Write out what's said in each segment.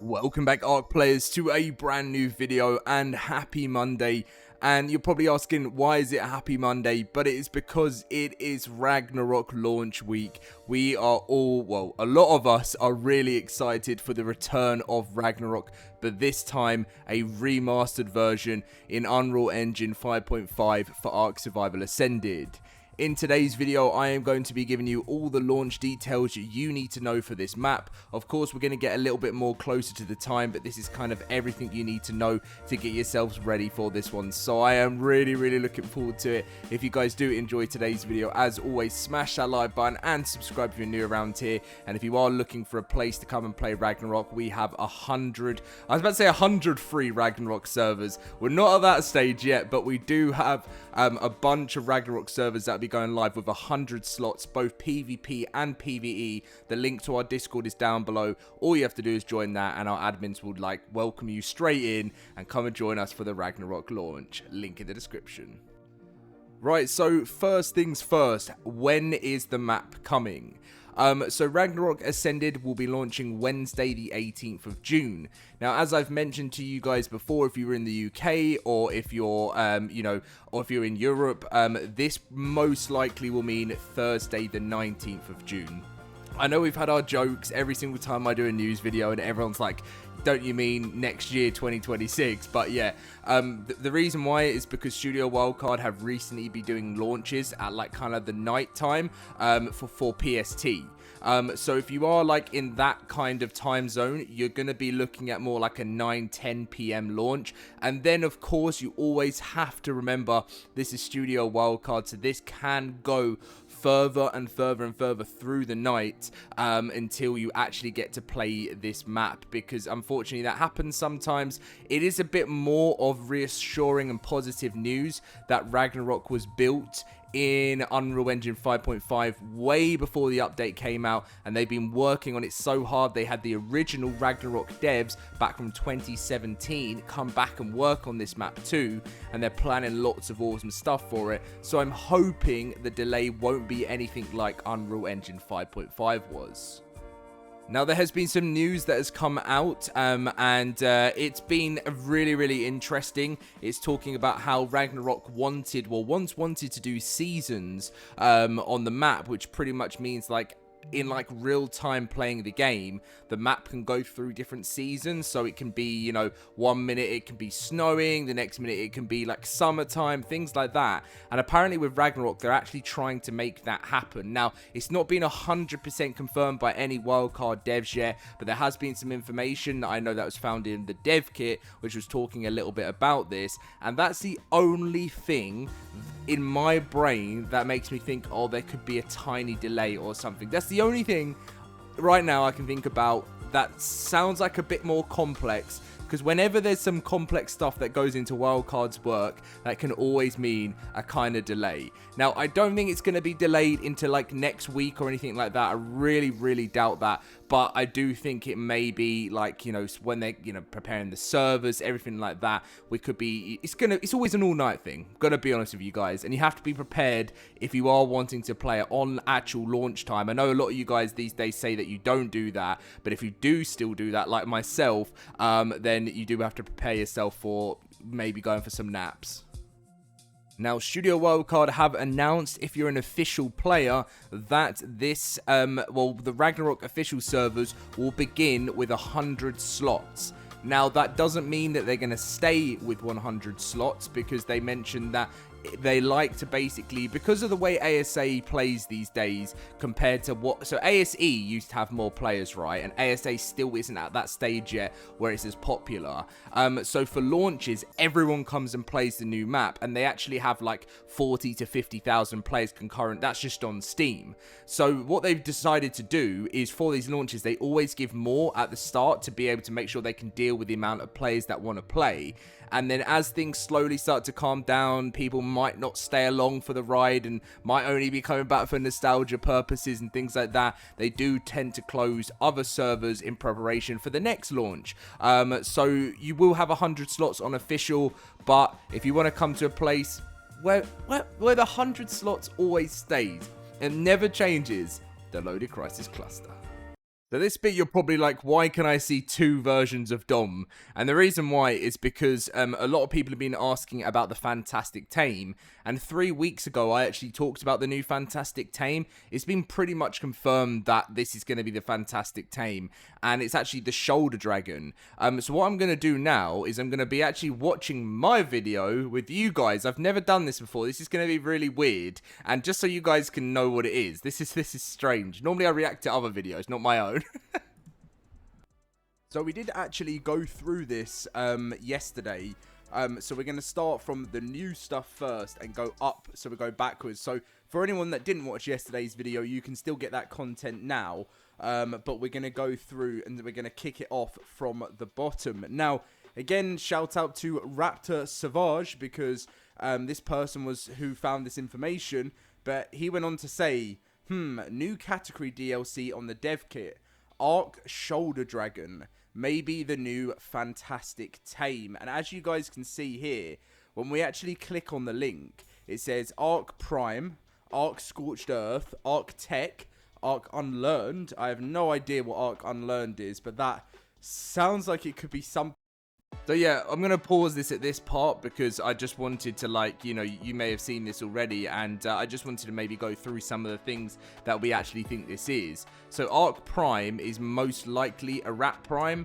Welcome back, ARK players, to a brand new video, and happy Monday. And you're probably asking, why is it a happy Monday? But it is because it is Ragnarok launch week. We are all, well, a lot of us are really excited for the return of Ragnarok, but this time a remastered version in Unreal Engine 5.5 for ARK Survival Ascended. In today's video, I am going to be giving you all the launch details you need to know for this map. Of course, we're going to get a little bit more closer to the time, but this is kind of everything you need to know to get yourselves ready for this one. So I am really looking forward to it. If you guys do enjoy today's video, as always, smash that like button and subscribe if you're new around here. And if you are looking for a place to come and play Ragnarok, we have 100 free Ragnarok servers. We're not at that stage yet, but we do have a bunch of Ragnarok servers that be going live with 100 slots, both PvP and PvE. The link to our Discord is down below. All you have to do is join that, and our admins will welcome you straight in and come and join us for the Ragnarok launch. Link in the description. Right, so first things first, when is the map coming? So Ragnarok Ascended will be launching Wednesday the 18th of June. Now, as I've mentioned to you guys before, if you're in the UK or if you're, or if you're in Europe, this most likely will mean Thursday the 19th of June. I know we've had our jokes every single time I do a news video and everyone's like, don't you mean next year, 2026? But yeah, the reason why is because Studio Wildcard have recently been doing launches at kind of the night time for PST. So if you are in that kind of time zone, you're going to be looking at more like a 9-10 p.m. launch. And then of course you always have to remember this is Studio Wildcard, so this can go further and further through the night until you actually get to play this map, because unfortunately that happens sometimes. It is a bit more of reassuring and positive news that Ragnarok was built in Unreal Engine 5.5 way before the update came out, and they've been working on it so hard. They had the original Ragnarok devs back from 2017 come back and work on this map too, and they're planning lots of awesome stuff for it. So I'm hoping the delay won't be anything like Unreal Engine 5.5 was. Now, there has been some news that has come out, and it's been really interesting. It's talking about how Ragnarok once wanted to do seasons on the map, which pretty much means in real time playing the game, the map can go through different seasons. So it can be, 1 minute it can be snowing, the next minute it can be summertime, things like that. And apparently with Ragnarok, they're actually trying to make that happen. Now, it's not been 100% confirmed by any wildcard devs yet, but there has been some information that I know that was found in the dev kit, which was talking a little bit about this. And that's the only thing in my brain that makes me think, oh, there could be a tiny delay or something. That's the only thing right now I can think about that sounds like a bit more complex, because whenever there's some complex stuff that goes into wildcard's work, that can always mean a kind of delay. Now, I don't think it's going to be delayed into next week or anything like that. I really doubt that. But I do think it may be when they're, preparing the servers, everything like that. It's always an all-night thing. Gonna be honest with you guys. And you have to be prepared if you are wanting to play it on actual launch time. I know a lot of you guys these days say that you don't do that. But if you do still do that, like myself, then you do have to prepare yourself for maybe going for some naps. Now, Studio Wildcard have announced, if you're an official player, that this, the Ragnarok official servers will begin with 100 slots. Now, that doesn't mean that they're going to stay with 100 slots, because they mentioned that they like to basically, because of the way ASA plays these days compared to so ASE used to have more players, right? And ASA still isn't at that stage yet where it's as popular. So for launches, everyone comes and plays the new map, and they actually have 40 to 50,000 players concurrent. That's just on Steam. So what they've decided to do is, for these launches, they always give more at the start to be able to make sure they can deal with the amount of players that want to play. And then as things slowly start to calm down, people might not stay along for the ride and might only be coming back for nostalgia purposes and things like that. They do tend to close other servers in preparation for the next launch. So you will have 100 slots on official, but if you want to come to a place where the 100 slots always stays and never changes, the LoadedCrysis cluster. So this bit, you're probably like, why can I see two versions of Dom? And the reason why is because a lot of people have been asking about the Fantastic Tame. And 3 weeks ago, I actually talked about the new Fantastic Tame. It's been pretty much confirmed that this is going to be the Fantastic Tame. And it's actually the Shoulder Dragon. So what I'm going to do now is I'm going to be actually watching my video with you guys. I've never done this before. This is going to be really weird. And just so you guys can know what it is. This is strange. Normally I react to other videos, not my own. So we did actually go through this yesterday. So we're going to start from the new stuff first and go up, so we go backwards. So for anyone that didn't watch yesterday's video, you can still get that content now. But we're going to go through and we're going to kick it off from the bottom. Now, again, shout out to Raptor Savage, because this person was who found this information. But he went on to say, new category DLC on the dev kit. ARK Shoulder Dragon, maybe the new Fantastic Tame. And as you guys can see here, when we actually click on the link, it says ARK Prime, ARK Scorched Earth, ARK Tech, ARK Unlearned. I have no idea what ARK Unlearned is, but that sounds like it could be something. So yeah, I'm going to pause this at this part because I just wanted to, like, you may have seen this already, and I just wanted to maybe go through some of the things that we actually think this is. So ARK Prime is most likely a Rat Prime,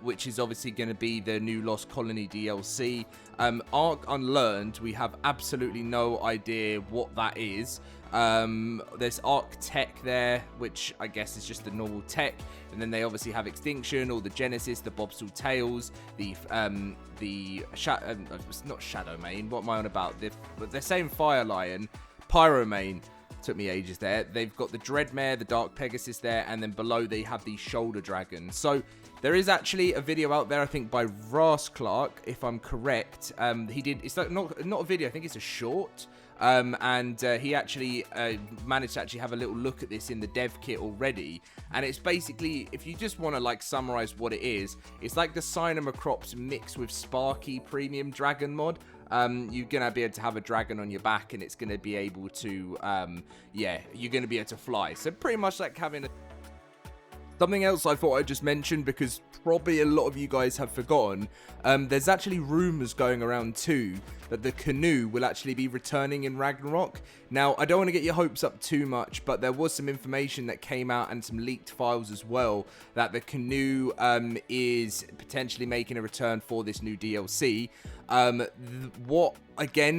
which is obviously going to be the new Lost Colony DLC. ARK Unlearned, we have absolutely no idea what that is. There's ARK Tech there, which I guess is just the normal tech, and then they obviously have Extinction, all the Genesis, the Bobsall Tales, not Shadowmane, what am I on about? They're saying Fire Lion, Pyromane, took me ages there. They've got the Dreadmare, the Dark Pegasus there, and then below they have the Shoulder Dragon. So there is actually a video out there, I think, by Ras Clark, if I'm correct. It's like not a video, I think it's a short. He actually managed to actually have a little look at this in the dev kit already, and it's basically, if you just want to like summarize what it is, it's like the Cynomacrops mixed with Sparky Premium Dragon mod. You're gonna be able to have a dragon on your back, and it's gonna be able to you're gonna be able to fly, so pretty much like having something else I thought I'd just mention, because probably a lot of you guys have forgotten. There's actually rumors going around too that the canoe will actually be returning in Ragnarok. Now, I don't want to get your hopes up too much, but there was some information that came out and some leaked files as well that the canoe is potentially making a return for this new DLC.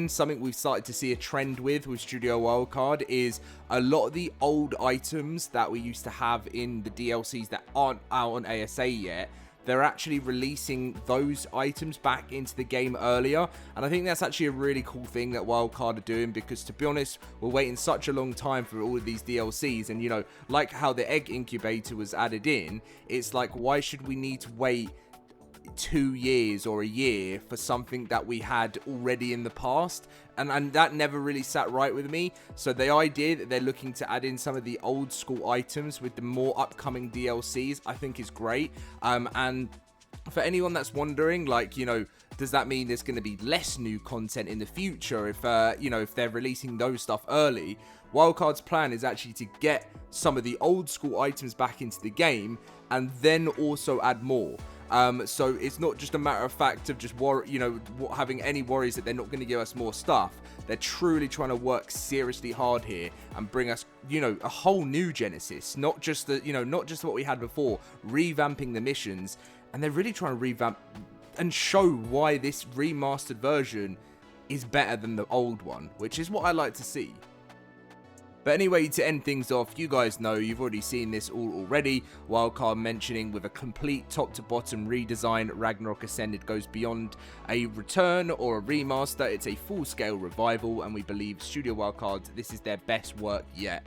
Something we've started to see a trend with Studio Wildcard is a lot of the old items that we used to have in the DLCs that aren't out on ASA yet. They're actually releasing those items back into the game earlier, and I think that's actually a really cool thing that Wildcard are doing, because to be honest, we're waiting such a long time for all of these DLCs, and like how the egg incubator was added in, it's like, why should we need to wait 2 years or a year for something that we had already in the past? And that never really sat right with me. So the idea that they're looking to add in some of the old school items with the more upcoming DLCs, I think is great. And for anyone that's wondering, like, does that mean there's going to be less new content in the future if they're releasing those stuff early? Wildcard's plan is actually to get some of the old school items back into the game and then also add more. So it's not just a matter of fact of just having any worries that they're not going to give us more stuff. They're truly trying to work seriously hard here and bring us, a whole new Genesis, not just what we had before, revamping the missions, and they're really trying to revamp and show why this remastered version is better than the old one, which is what I like to see. But anyway, to end things off, you guys know, you've already seen this all already. Wildcard mentioning with a complete top to bottom redesign, Ragnarok Ascended goes beyond a return or a remaster. It's a full scale revival, and we believe Studio Wildcard, this is their best work yet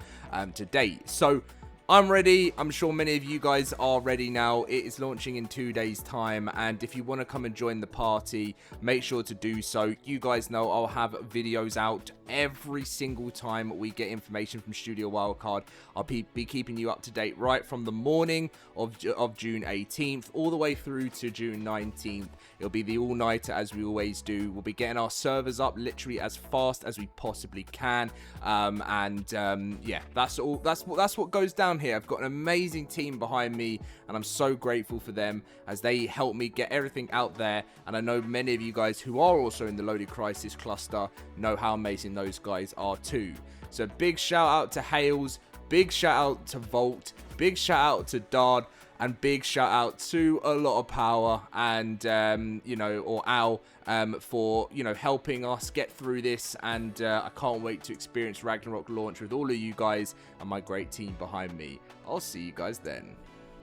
to date. So I'm ready. I'm sure many of you guys are ready now. It is launching in 2 days time, and if you want to come and join the party, make sure to do so. You guys know I'll have videos out every single time we get information from Studio Wildcard. I'll be keeping you up to date right from the morning of June 18th all the way through to June 19th. It'll be the all-nighter as we always do. We'll be getting our servers up literally as fast as we possibly can. Yeah, that's what goes down done here. I've got an amazing team behind me, and I'm so grateful for them as they help me get everything out there. And I know many of you guys who are also in the LoadedCrysis cluster know how amazing those guys are too. So big shout out to Hales, big shout out to Volt, big shout out to Dard, and big shout out to a lot of power and you know, or Al for, you know, helping us get through this. And I can't wait to experience Ragnarok launch with all of you guys and my great team behind me. I'll see you guys then.